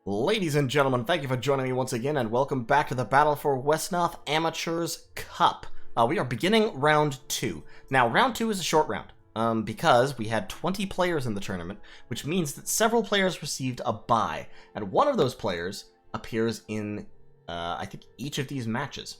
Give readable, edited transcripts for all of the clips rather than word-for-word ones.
Ladies and gentlemen, thank you for joining me once again, and welcome back to the Battle for Wesnoth Amateurs Cup. We are beginning round 2. Now, round 2 is a short round, because we had 20 players in the tournament, which means that several players received a bye, and one of those players appears in, I think, each of these matches.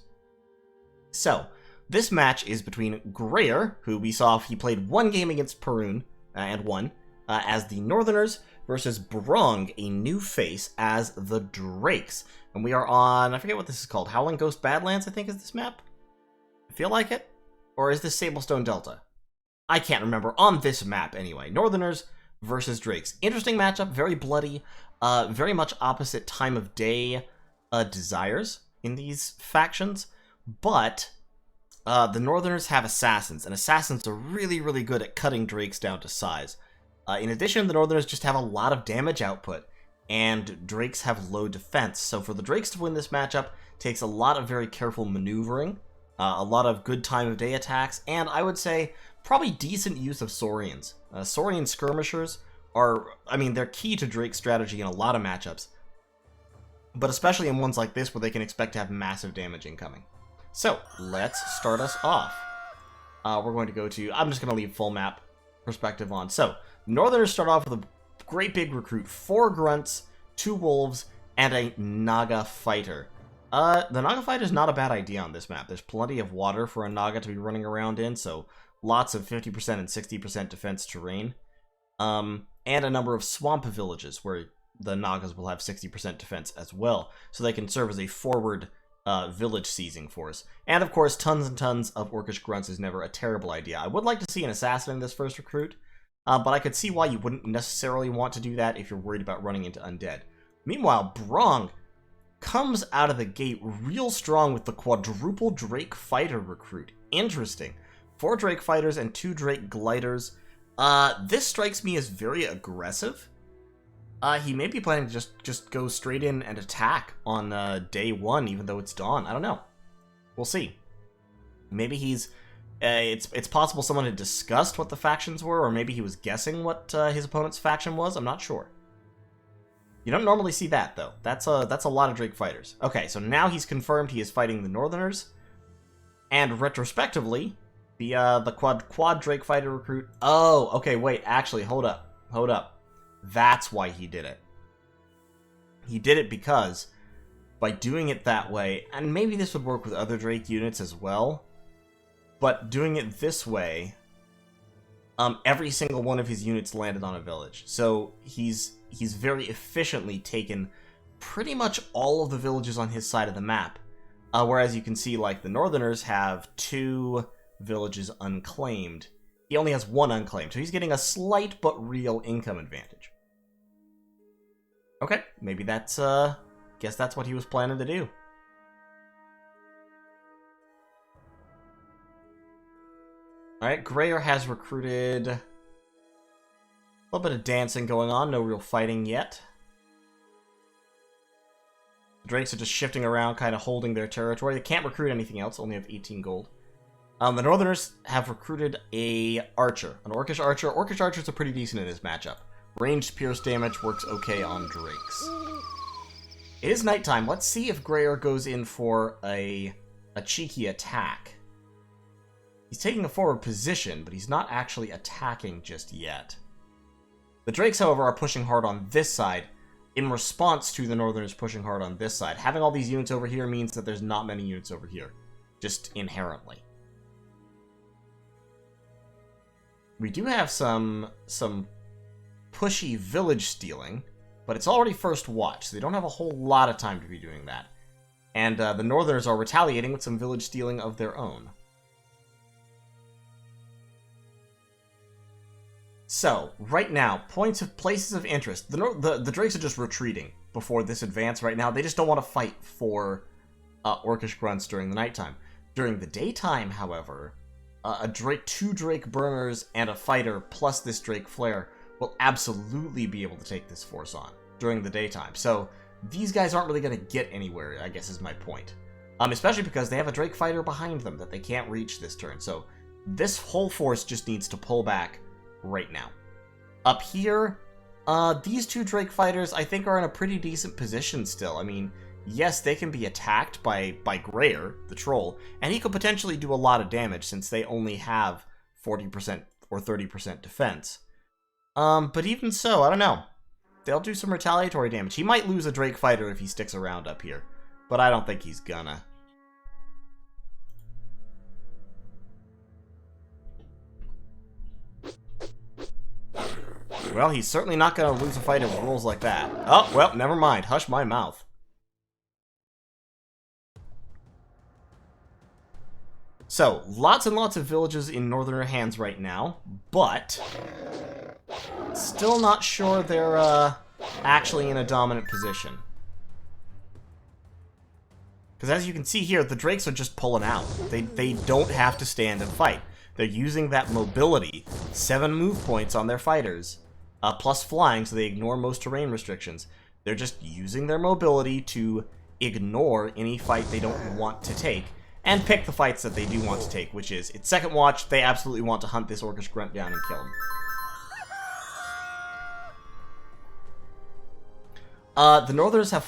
So, this match is between Greyr, who we saw he played one game against Perun, and won, as the Northerners, versus Brongue, a new face, as the Drakes. And we are on, I forget what this is called, Howling Ghost Badlands, I think is this map? I feel like it? Or is this Sablestone Delta? I can't remember. On this map, anyway. Northerners versus Drakes. Interesting matchup, very bloody, very much opposite time of day desires in these factions, but the Northerners have Assassins, and Assassins are really, really good at cutting Drakes down to size. In addition, the Northerners just have a lot of damage output, and Drakes have low defense. So for the Drakes to win this matchup, takes a lot of very careful maneuvering, a lot of good time of day attacks, and I would say probably decent use of Saurians. Saurian skirmishers are, I mean, they're key to Drake's strategy in a lot of matchups, but especially in ones like this where they can expect to have massive damage incoming. So let's start us off. We're going to go to, I'm just going to leave full map perspective on. So Northerners start off with a great big recruit, 4 grunts, 2 wolves, and a Naga fighter. The Naga fighter is not a bad idea on this map. There's plenty of water for a Naga to be running around in, so lots of 50% and 60% defense terrain. And a number of swamp villages where the Nagas will have 60% defense as well, so they can serve as a forward village seizing force. And of course, tons and tons of Orcish grunts is never a terrible idea. I would like to see an assassin in this first recruit, but I could see why you wouldn't necessarily want to do that if you're worried about running into undead. Meanwhile, Brongue comes out of the gate real strong with the quadruple Drake fighter recruit. Interesting. 4 Drake fighters and 2 Drake gliders. This strikes me as very aggressive. He may be planning to just go straight in and attack on day 1, even though it's dawn. I don't know. We'll see. Maybe he's... it's possible someone had discussed what the factions were, or maybe he was guessing what his opponent's faction was. I'm not sure. You don't normally see that, though. That's a lot of Drake fighters. Okay, so now he's confirmed he is fighting the Northerners, and retrospectively, the quad Drake fighter recruit. Oh, okay, wait. Actually, hold up. That's why he did it. He did it because by doing it that way, and maybe this would work with other Drake units as well, but doing it this way, every single one of his units landed on a village. So he's very efficiently taken pretty much all of the villages on his side of the map. Whereas you can see, like, the Northerners have 2 villages unclaimed. He only has 1 unclaimed, so he's getting a slight but real income advantage. Okay, maybe that's, guess that's what he was planning to do. Alright, Greyr has recruited a little bit of dancing going on, no real fighting yet. The Drakes are just shifting around, kind of holding their territory. They can't recruit anything else, only have 18 gold. The Northerners have recruited a archer, an Orcish archer. Orcish archers are pretty decent in this matchup. Ranged pierce damage works okay on Drakes. It is nighttime. Let's see if Greyr goes in for a cheeky attack. He's taking a forward position, but he's not actually attacking just yet. The Drakes, however, are pushing hard on this side in response to the Northerners pushing hard on this side. Having all these units over here means that there's not many units over here, just inherently. We do have some pushy village stealing, but it's already first watch, so they don't have a whole lot of time to be doing that. And the Northerners are retaliating with some village stealing of their own. So, right now, places of interest. The Drakes are just retreating before this advance right now. They just don't want to fight for Orcish grunts during the nighttime. During the daytime, however, 2 Drake burners and a fighter plus this Drake flare will absolutely be able to take this force on during the daytime. So these guys aren't really going to get anywhere, I guess is my point. Especially because they have a Drake fighter behind them that they can't reach this turn. So this whole force just needs to pull back right now. Up here, These two Drake fighters, I think, are in a pretty decent position still. I mean, yes, they can be attacked by Greyr, the troll, and he could potentially do a lot of damage since they only have 40% or 30% defense. But even so, I don't know. They'll do some retaliatory damage. He might lose a Drake fighter if he sticks around up here, but I don't think he's gonna. Well, he's certainly not going to lose a fight with rules like that. Oh, well, never mind. Hush my mouth. So, lots and lots of villages in Northerner hands right now, but still not sure they're actually in a dominant position. Because as you can see here, the Drakes are just pulling out. They don't have to stand and fight. They're using that mobility, 7 move points on their fighters, plus flying, so they ignore most terrain restrictions. They're just using their mobility to ignore any fight they don't want to take, and pick the fights that they do want to take, which is, it's second watch, they absolutely want to hunt this Orcish Grunt down and kill him. The Northerners have...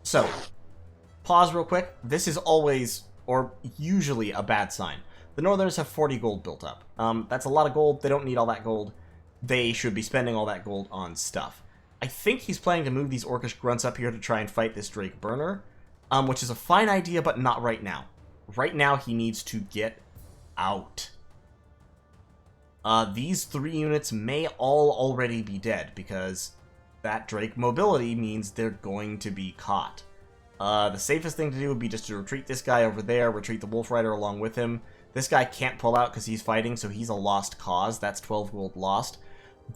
So, pause real quick. This is always, or usually, a bad sign. The Northerners have 40 gold built up. That's a lot of gold. They don't need all that gold. They should be spending all that gold on stuff. I think he's planning to move these Orcish Grunts up here to try and fight this Drake Burner, which is a fine idea, but not right now. Right now, he needs to get out. These 3 units may all already be dead, because that Drake mobility means they're going to be caught. The safest thing to do would be just to retreat this guy over there, retreat the Wolf Rider along with him. This guy can't pull out because he's fighting, so he's a lost cause. That's 12 gold lost.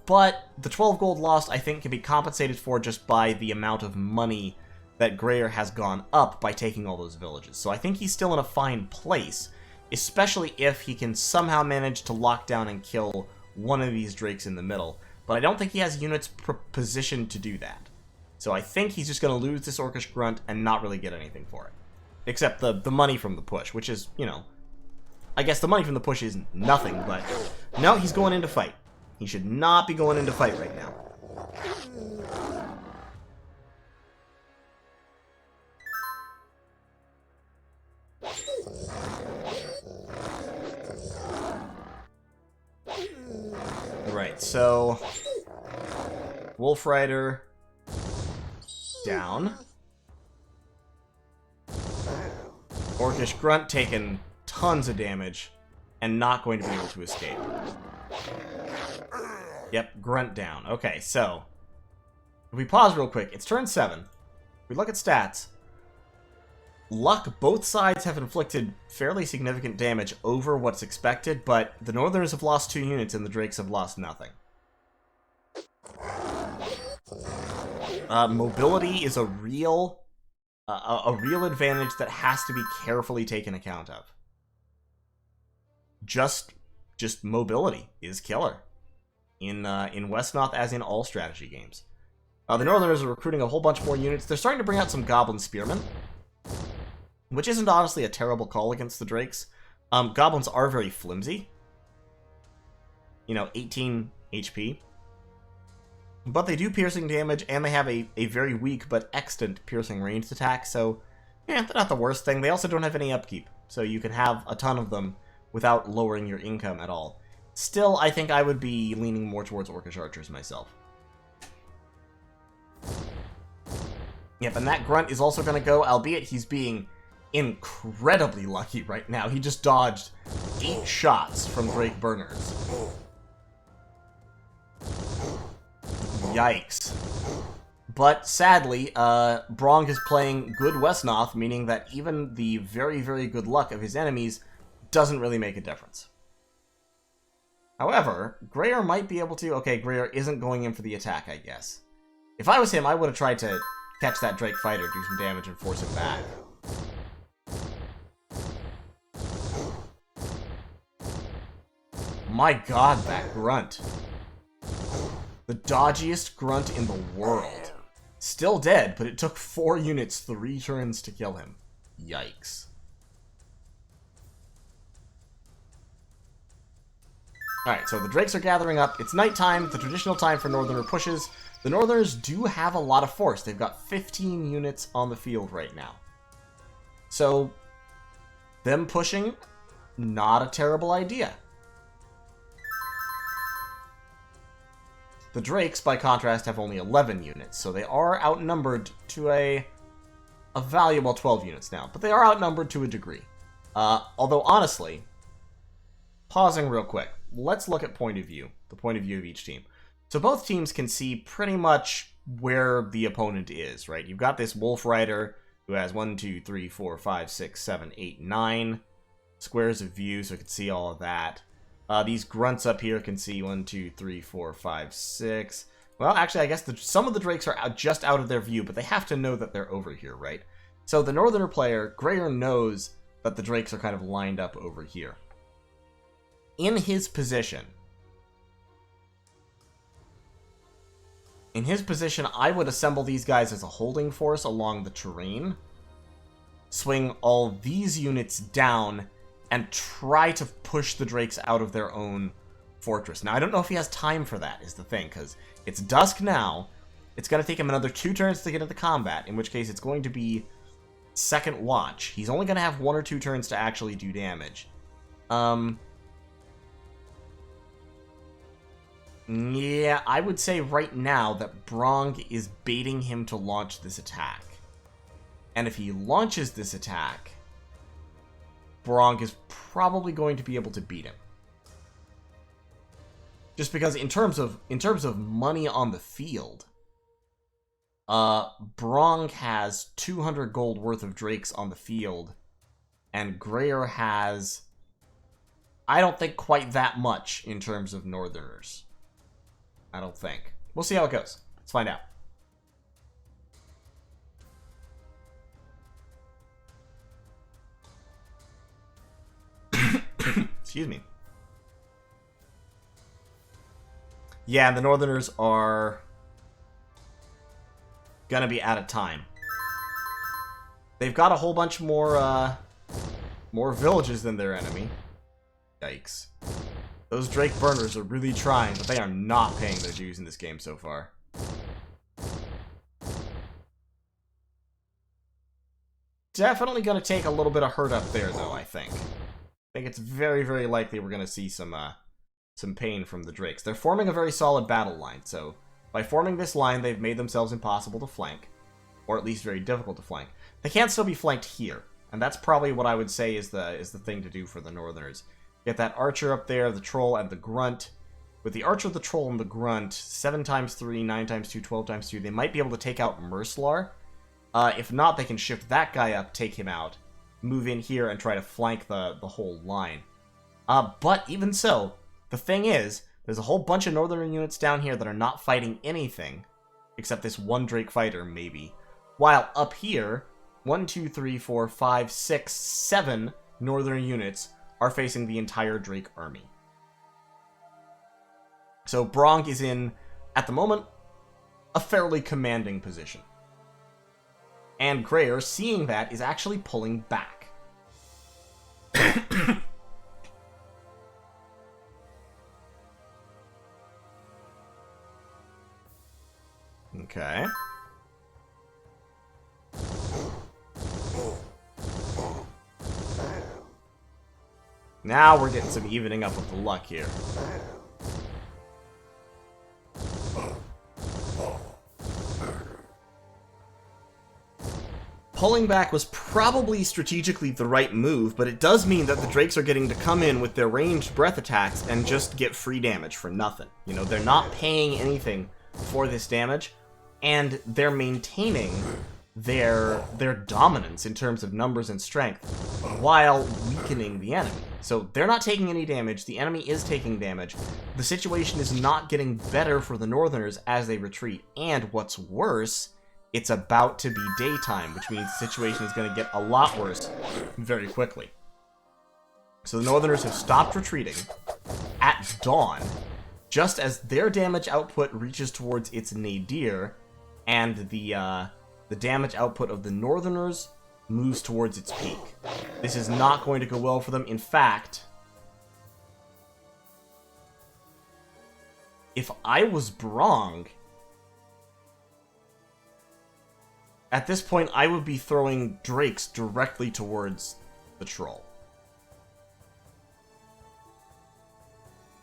But the 12 gold lost, I think, can be compensated for just by the amount of money that Greyr has gone up by taking all those villages. So I think he's still in a fine place, especially if he can somehow manage to lock down and kill one of these Drakes in the middle. But I don't think he has units positioned to do that. So I think he's just going to lose this Orcish Grunt and not really get anything for it. Except the money from the push, which is, you know... I guess the money from the push is nothing, but... No, he's going into fight. He should not be going into fight right now. Right, so... Wolf Rider... down. Orcish Grunt taking tons of damage and not going to be able to escape. Yep, Grunt down. Okay, so if we pause real quick, it's turn 7. If we look at stats, luck, both sides have inflicted fairly significant damage over what's expected, but the Northerners have lost 2 units and the Drakes have lost nothing. Mobility is a real advantage that has to be carefully taken account of. Just mobility is killer in Wesnoth, as in all strategy games. The Northerners are recruiting a whole bunch more units. They're starting to bring out some Goblin Spearmen, which isn't honestly a terrible call against the Drakes. Goblins are very flimsy. You know, 18 HP. But they do piercing damage, and they have a very weak but extant piercing ranged attack, so yeah, they're not the worst thing. They also don't have any upkeep, so you can have a ton of them without lowering your income at all. Still, I think I would be leaning more towards Orcish Archers myself. Yep, and that Grunt is also going to go, albeit he's being incredibly lucky right now. He just dodged 8 shots from Drake Burners. Yikes. But sadly, Brongue is playing good Wesnoth, meaning that even the very, very good luck of his enemies doesn't really make a difference. However, Greyr might be able to... Okay, Greyr isn't going in for the attack, I guess. If I was him, I would have tried to catch that Drake fighter, do some damage, and force him back. My god, that Grunt. The dodgiest Grunt in the world. Still dead, but it took 4 units 3 turns to kill him. Yikes. Alright, so the Drakes are gathering up. It's nighttime, the traditional time for Northerner pushes. The Northerners do have a lot of force. They've got 15 units on the field right now. So, them pushing, not a terrible idea. The Drakes, by contrast, have only 11 units, so they are outnumbered to a valuable 12 units now. But they are outnumbered to a degree. Although, honestly, pausing real quick, let's look at point of view, the point of view of each team. So both teams can see pretty much where the opponent is, right? You've got this Wolf Rider who has 1, 2, 3, 4, 5, 6, 7, 8, 9 squares of view, so it can see all of that. These grunts up here can see 1, 2, 3, 4, 5, 6. Well, actually, I guess some of the Drakes are just out of their view, but they have to know that they're over here, right? So the Northerner player, Greyr, knows that the Drakes are kind of lined up over here. In his position, I would assemble these guys as a holding force along the terrain, swing all these units down, and try to push the Drakes out of their own fortress. Now, I don't know if he has time for that, is the thing, because it's dusk now. It's going to take him another 2 turns to get into combat, in which case it's going to be second watch. He's only going to have 1 or 2 turns to actually do damage. Yeah, I would say right now that Brongue is baiting him to launch this attack. And if he launches this attack, Brongue is probably going to be able to beat him. Just because in terms of money on the field, Brongue has 200 gold worth of Drakes on the field, and Greyr has, I don't think, quite that much in terms of Northerners. I don't think. We'll see how it goes. Let's find out. Excuse me. Yeah, the Northerners are gonna be out of time. They've got a whole bunch more villages than their enemy. Yikes. Those Drake burners are really trying, but they are not paying their dues in this game so far. Definitely gonna take a little bit of hurt up there, though, I think. I think it's very, very likely we're gonna see some pain from the Drakes. They're forming a very solid battle line, so by forming this line, they've made themselves impossible to flank, or at least very difficult to flank. They can't still be flanked here, and that's probably what I would say is the thing to do for the Northerners. Get that archer up there, the troll, and the grunt. With the archer, the troll, and the grunt, 7 times 3, 9 times 2, 12 times 2, they might be able to take out Mercelar. If not, they can shift that guy up, take him out, move in here, and try to flank the whole line. But even so, the thing is, there's a whole bunch of Northern units down here that are not fighting anything, except this one Drake fighter, maybe. While up here, 1, 2, 3, 4, 5, 6, 7 Northern units are facing the entire Drake army. So Brongue is in, at the moment, a fairly commanding position. And Greyr, seeing that, is actually pulling back. Okay. Now we're getting some evening up with the luck here. Pulling back was probably strategically the right move, but it does mean that the Drakes are getting to come in with their ranged breath attacks and just get free damage for nothing. You know, they're not paying anything for this damage, and they're maintaining their dominance in terms of numbers and strength while weakening the enemy. So they're not taking any damage, the enemy is taking damage, the situation is not getting better for the Northerners as they retreat, and what's worse, it's about to be daytime, which means the situation is going to get a lot worse very quickly. So the Northerners have stopped retreating at dawn, just as their damage output reaches towards its nadir, and the damage output of the Northerners moves towards its peak. This is not going to go well for them. In fact, if I was Brongue, at this point I would be throwing drakes directly towards the troll.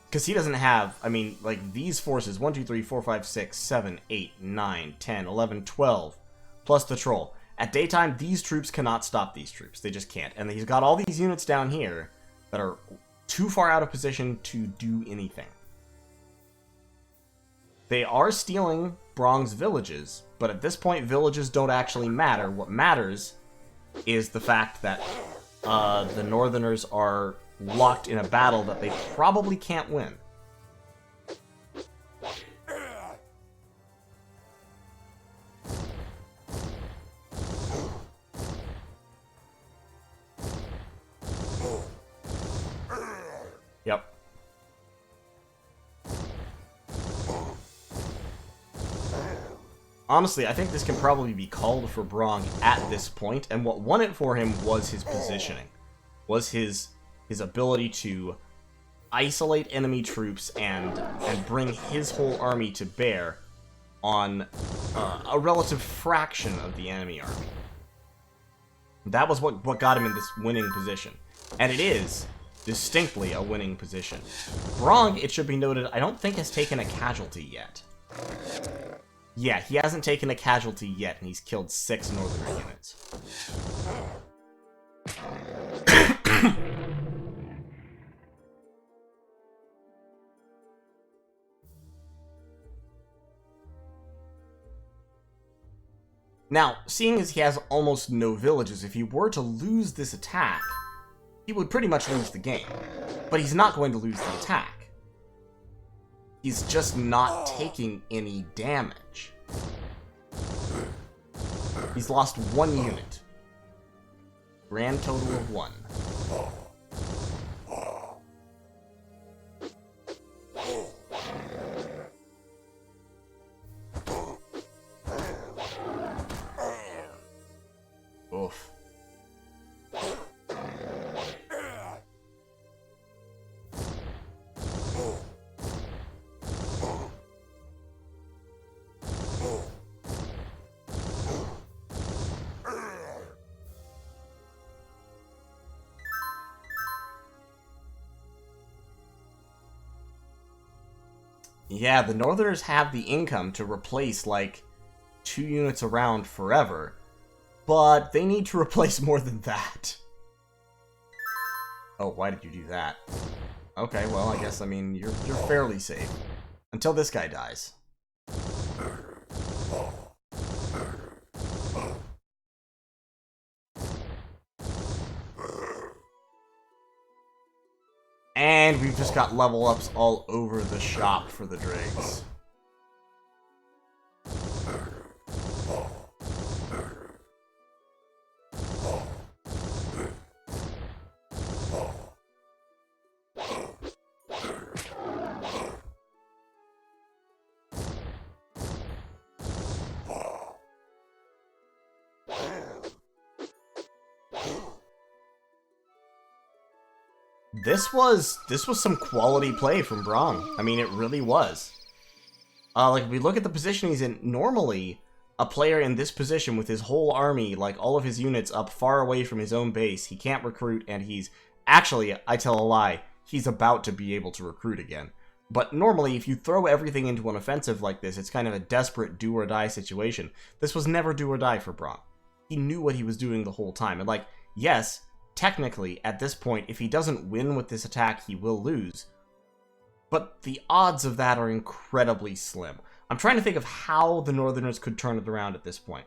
Because he doesn't have, I mean, like, these forces, 1, 2, 3, 4, 5, 6, 7, 8, 9, 10, 11, 12, plus the troll. At daytime, these troops cannot stop these troops. They just can't. And he's got all these units down here that are too far out of position to do anything. They are stealing Brongue's villages, but at this point, villages don't actually matter. What matters is the fact that the Northerners are locked in a battle that they probably can't win. Yep. Honestly, I think this can probably be called for Brongue at this point, and what won it for him was his positioning. Was his ability to isolate enemy troops and bring his whole army to bear on a relative fraction of the enemy army. That was what got him in this winning position. And it is distinctly a winning position. Brongue, it should be noted, I don't think has taken a casualty yet. Yeah, he hasn't taken a casualty yet, and he's killed 6 Northerner units. Now, seeing as he has almost no villages, if he were to lose this attack, he would pretty much lose the game. But he's not going to lose the attack. He's just not taking any damage. He's lost 1 unit. Grand total of 1. Oof. Yeah, the Northerners have the income to replace, like, 2 units around forever, but they need to replace more than that. Oh, why did you do that? Okay, well, I guess, I mean, you're fairly safe. Until this guy dies. And we've just got level ups all over the shop for the Drakes. This was some quality play from Brongue. I mean, it really was. Like, if we look at the position he's in, normally, a player in this position with his whole army, like, all of his units up far away from his own base, he can't recruit, and he's... Actually, I tell a lie, he's about to be able to recruit again. But normally, if you throw everything into an offensive like this, it's kind of a desperate do-or-die situation. This was never do-or-die for Brongue. He knew what he was doing the whole time, and, like, yes... Technically, at this point, if he doesn't win with this attack, he will lose. But the odds of that are incredibly slim. I'm trying to think of how the Northerners could turn it around at this point.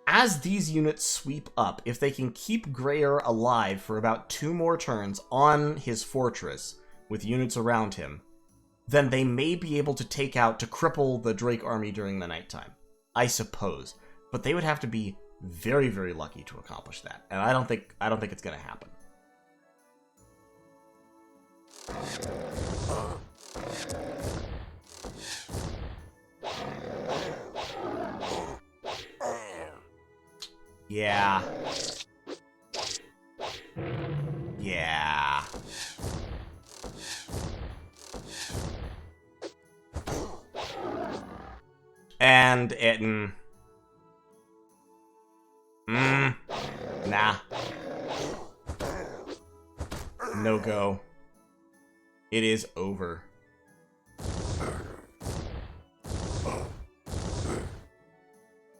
As these units sweep up, if they can keep Greyr alive for about 2 more turns on his fortress with units around him, then they may be able to cripple the Drake army during the nighttime. I suppose. But they would have to be very, very lucky to accomplish that, and I don't think it's gonna happen. Yeah. Yeah. And it... nah. No go. It is over.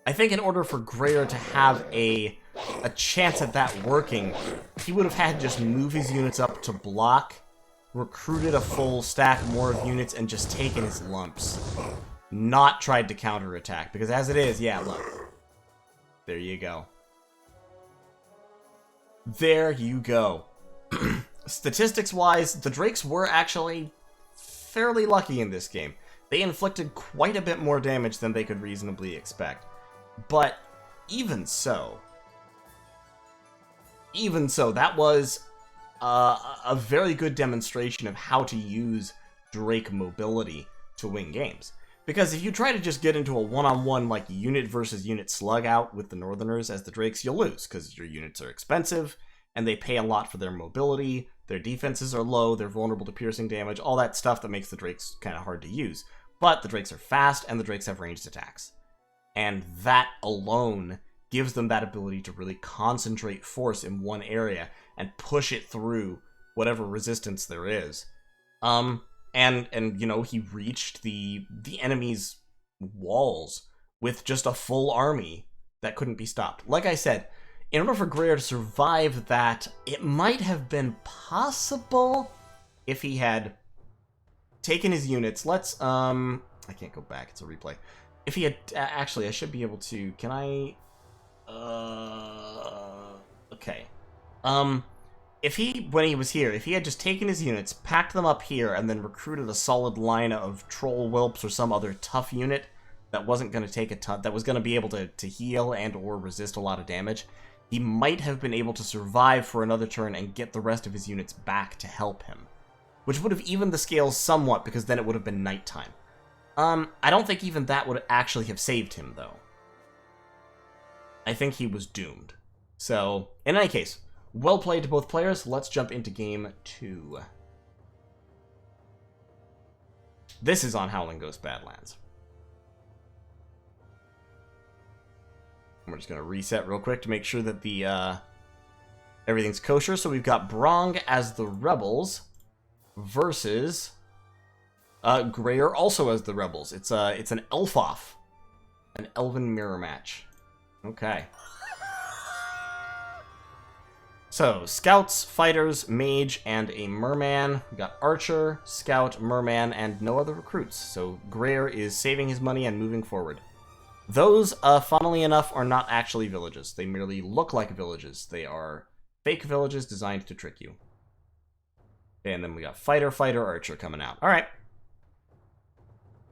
I think in order for Greyr to have a chance at that working, he would have had to just move his units up to block, recruited a full stack more of units, and just taken his lumps. Not tried to counterattack, because as it is, yeah, look. There you go. There you go. Statistics-wise, the Drakes were actually fairly lucky in this game. They inflicted quite a bit more damage than they could reasonably expect. But even so, that was a very good demonstration of how to use Drake mobility to win games. Because if you try to just get into a one-on-one, like, unit versus unit slug out with the Northerners as the Drakes, you'll lose, because your units are expensive, and they pay a lot for their mobility, their defenses are low, they're vulnerable to piercing damage, all that stuff that makes the Drakes kind of hard to use. But the Drakes are fast, and the Drakes have ranged attacks. And that alone gives them that ability to really concentrate force in one area and push it through whatever resistance there is. And you know, he reached the enemy's walls with just a full army that couldn't be stopped. Like I said, in order for Greyr to survive that, it might have been possible if he had taken his units. Let's, I can't go back, it's a replay. If he had, actually, I should be able to, can I, okay. If he, when he was here, if he had just taken his units, packed them up here, and then recruited a solid line of troll whelps or some other tough unit that wasn't going to take a ton, that was going to be able to heal and or resist a lot of damage, he might have been able to survive for another turn and get the rest of his units back to help him. Which would have evened the scales somewhat, because then it would have been nighttime. I don't think even that would actually have saved him, though. I think he was doomed. So, in any case, well played to both players. Let's jump into game 2. This is on Howling Ghost Badlands. We're just going to reset real quick to make sure that the everything's kosher. So we've got Brongue as the Rebels versus Greyr also as the Rebels. It's an Elf-off. An Elven mirror match. Okay. So, Scouts, Fighters, Mage, and a Merman. We've got Archer, Scout, Merman, and no other recruits. So, Greyr is saving his money and moving forward. Those, funnily enough, are not actually villages. They merely look like villages. They are fake villages designed to trick you. And then we got Fighter, Fighter, Archer coming out. Alright.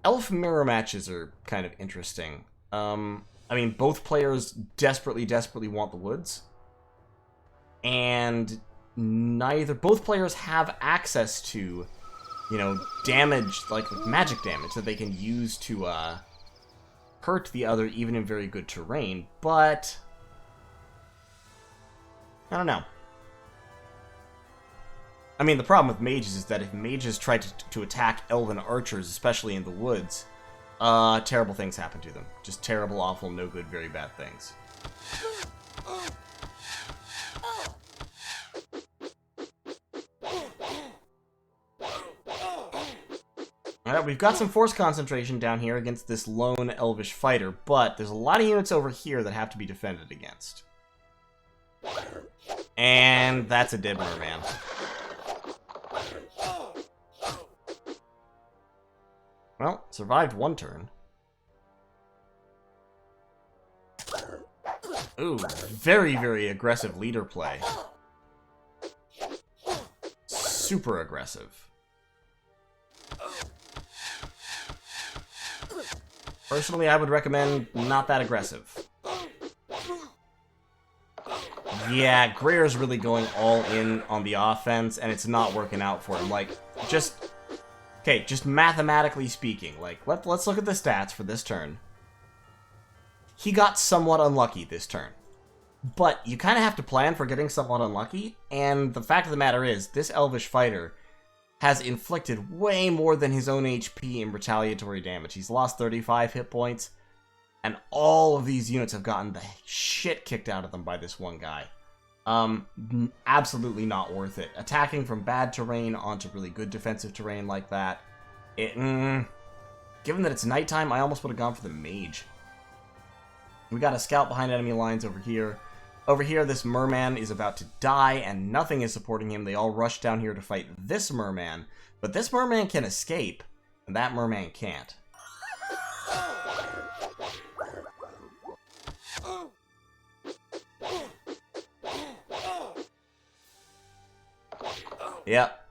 Elf mirror matches are kind of interesting. I mean, both players desperately want the woods. And both players have access to, you know, damage, like magic damage that they can use to, hurt the other even in very good terrain, but I don't know. I mean, the problem with mages is that if mages try to attack elven archers, especially in the woods, terrible things happen to them. Just terrible, awful, no good, very bad things. Alright, we've got some force concentration down here against this lone elvish fighter, but there's a lot of units over here that have to be defended against. And that's a dead merman. Well, survived one turn. Ooh, very aggressive leader play. Super aggressive. Personally, I would recommend not that aggressive. Yeah, Greyr's really going all in on the offense, and it's not working out for him. Like, just mathematically speaking, like, let's look at the stats for this turn. He got somewhat unlucky this turn. But you kind of have to plan for getting somewhat unlucky, and the fact of the matter is, this elvish fighter has inflicted way more than his own HP in retaliatory damage. He's lost 35 hit points. And all of these units have gotten the shit kicked out of them by this one guy. Absolutely not worth it. Attacking from bad terrain onto really good defensive terrain like that. Given that it's nighttime, I almost would have gone for the mage. We got a scout behind enemy lines over here. Over here, this merman is about to die, and nothing is supporting him. They all rush down here to fight this merman. But this merman can escape, and that merman can't. Yep.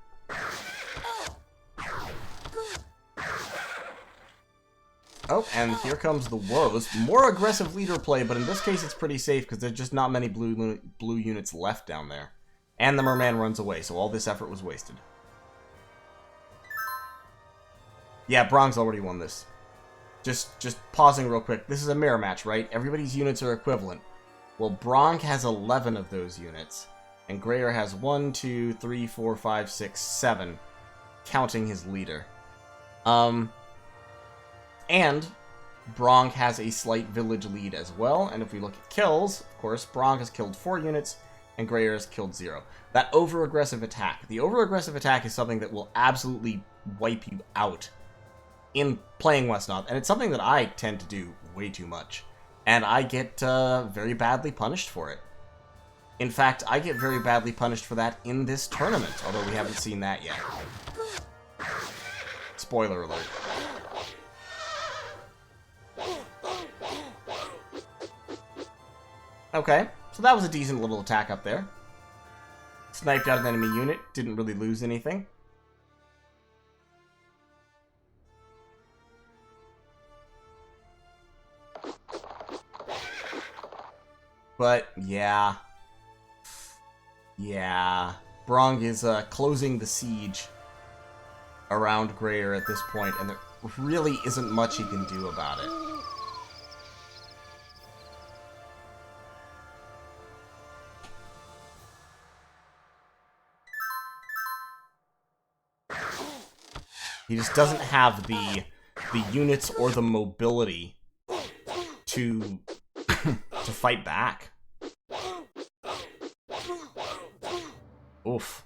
Oh, and here comes the woes. More aggressive leader play, but in this case it's pretty safe because there's just not many blue units left down there. And the merman runs away, so all this effort was wasted. Yeah, Brongue's already won this. Just pausing real quick. This is a mirror match, right? Everybody's units are equivalent. Well, Brongue has 11 of those units. And Greyr has 1, 2, 3, 4, 5, 6, 7, counting his leader. And Brongue has a slight village lead as well. And if we look at kills, of course, Brongue has killed 4 units, and Greyr has killed 0. That over-aggressive attack. The over-aggressive attack is something that will absolutely wipe you out in playing Wesnoth, and it's something that I tend to do way too much. And I get very badly punished for it. In fact, I get very badly punished for that in this tournament, although we haven't seen that yet. Spoiler alert. Okay, so that was a decent little attack up there. Sniped out an enemy unit, didn't really lose anything. But, yeah. Yeah. Brongue is closing the siege around Greyr at this point, and there really isn't much he can do about it. He just doesn't have the units or the mobility to to fight back. Oof.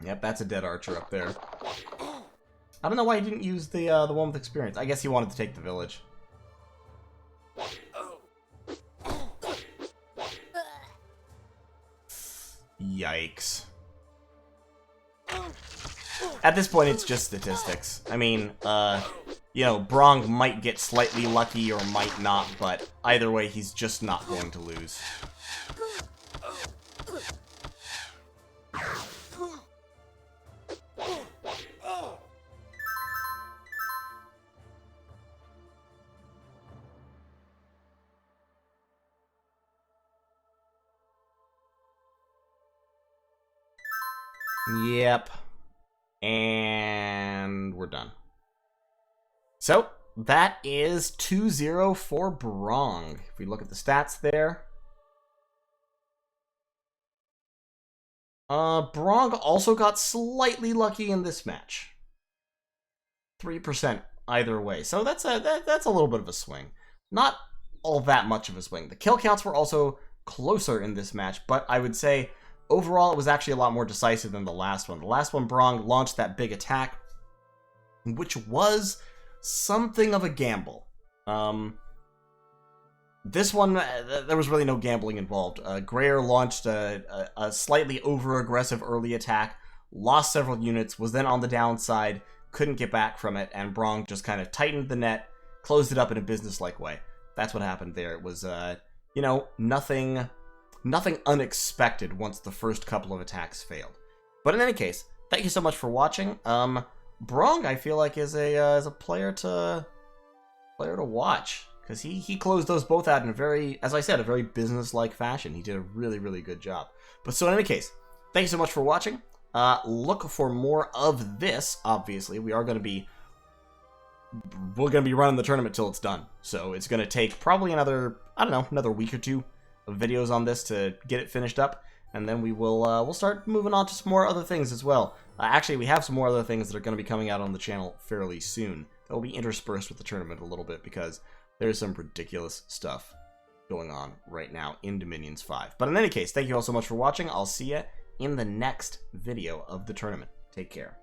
Yep, that's a dead archer up there. I don't know why he didn't use the one with experience. I guess he wanted to take the village. Yikes. At this point, it's just statistics. I mean, you know, Brongue might get slightly lucky or might not, but either way, he's just not going to lose. Yep. And we're done. So, that is 2-0 for Brongue. If we look at the stats there. Brongue also got slightly lucky in this match. 3% either way. So that's a little bit of a swing. Not all that much of a swing. The kill counts were also closer in this match, but I would say overall, it was actually a lot more decisive than the last one. The last one, Brongue launched that big attack, which was something of a gamble. This one, there was really no gambling involved. Greyr launched a slightly over-aggressive early attack, lost several units, was then on the downside, couldn't get back from it, and Brongue just kind of tightened the net, closed it up in a business-like way. That's what happened there. It was, you know, nothing unexpected once the first couple of attacks failed. But in any case, thank you so much for watching. Brongue, I feel like, is a player to watch, because he closed those both out in a very, as I said, a very business-like fashion. He did a really, really good job. But so in any case, thank you so much for watching. Look for more of this. Obviously, we're gonna be running the tournament till it's done. So it's gonna take probably another, I don't know, another week or two videos on this to get it finished up, and then we'll start moving on to some more other things as well. Actually, we have some more other things that are going to be coming out on the channel fairly soon. They'll be interspersed with the tournament a little bit because there's some ridiculous stuff going on right now in Dominions 5. But in any case, thank you all so much for watching. I'll see you in the next video of the tournament. Take care.